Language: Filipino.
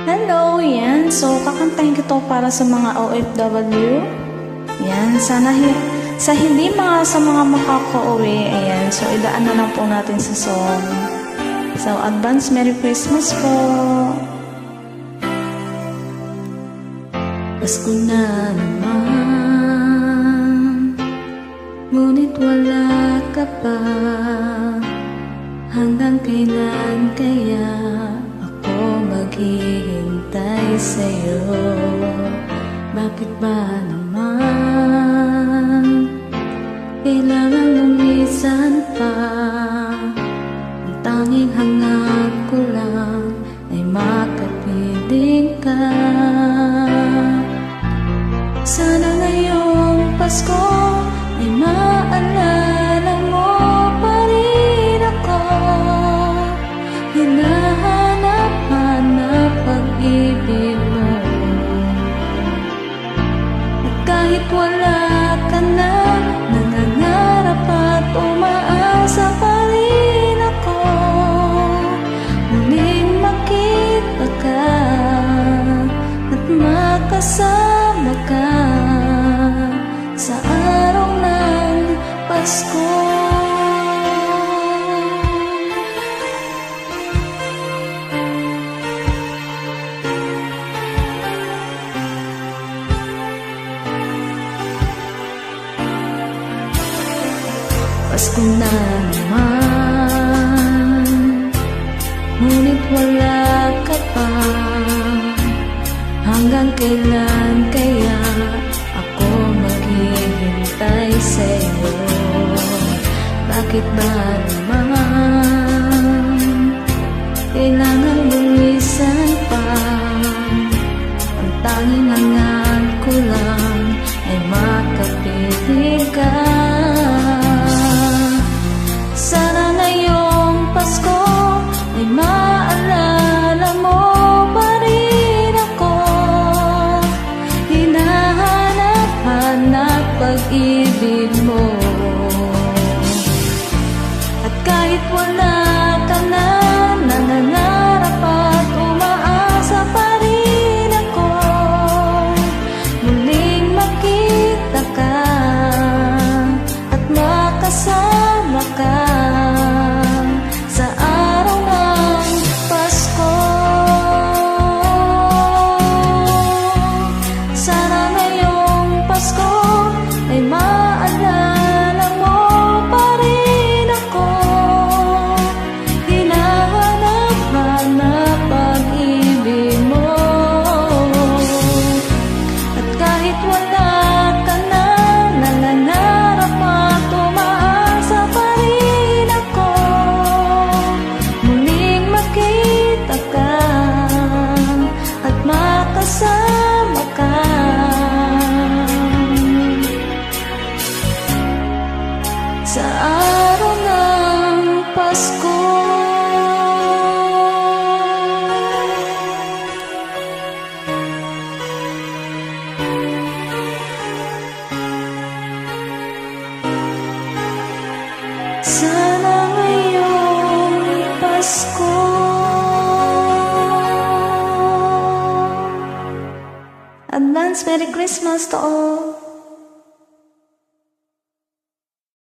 Hello, yan. So, kakantahin ko to para sa mga OFW. Yan, sana sa mga makaka-uwi, ayan. So, idaan na lang po natin sa song. So, advance Merry Christmas po. Pasko na naman, ngunit wala ka pa. Hanggang kailan kaya ako maghihintay sa'yo? Bakit ba naman kailangan lumisan pa? Ang tanging hangat ko lang ay makapiling ka. Sana ngayong Pasko ay maalala mo pa rin ako. Hinahanap-hanap pag-ibig mo. At kahit wala ka na, nangangarap at umaasa pa rin ako. Muling makita ka at makasama ka sa araw ng Pasko. Pasko na naman, ngunit wala ka pa. Hanggang kailan kaya ako maghihintay sa'yo? Bakit ba naman kailangan lumisan pa? Ang tanging hangat ko lang ay makapiling ka. Sana ngayong Pasko ay maalala mo pa rin ako. Hinahanap-hanap pag-ibig mo. At kahit wala ka na, nangangarap at umaasa pa rin ako. Muling makita ka at makasama ka sa araw ng Pasko. Sana ngayong Pasko ay maalala mo pa rin ako. Hinahanap-hanap pag-ibig mo. At kahit wala ka na, nangangarap at umaasa pa rin ako. Muling makita ka at makasama ka sa araw ng Pasko. Sana ngayong Pasko advance Merry Christmas to all.